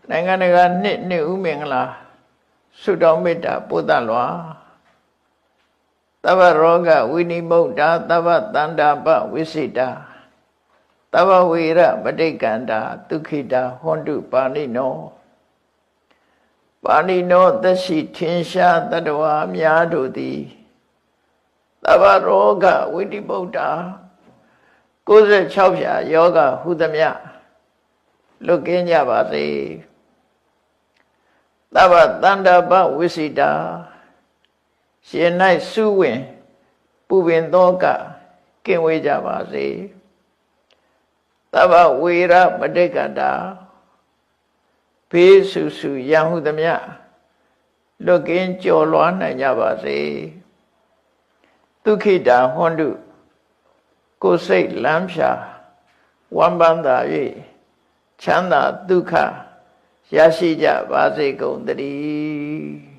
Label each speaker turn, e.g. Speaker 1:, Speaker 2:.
Speaker 1: နိုင်ငံတကာနှစ်ဦးမင်္ဂလာဆုတောင်းမေတ္တာပို့သလွာသဗ္ဗရောဂဝိနိမုတ်တာသဗ္ဗတန္တာပဝိစိတာသဗ္ဗဝေရပဋိက္ခန္တာဒုက္ခိတာဟွန္တုပါဏိနောပါဏိနောသက်ရှိထင်ရှားတတ္တဝါများတို့သည်သဗ္ဗရောဂဝိနိမုတ်တာ96ဖြာယောဂဟုသမျှလွတ်ကင်းကြပါစေသဗ္ဗတန္တာပဝိစိတာရှင်၌စုဝင်ပူပင်သောကကင်းဝေးကြပါစေသဗ္ဗဝေရပဋိက္ခန္တာဘေးဆူဆူရန်ဟုသမျှလွတ်ကင်းကျော်လွှားနိုင်ကြပါစေဒုက္ခိတာဟွန္တုကိုယ်စိတ်လမ်းဖြာဝမ်းပန်းသာ၍ချမ်းသာဒုက္ခရရှိကြပါစေကုန်သတည်း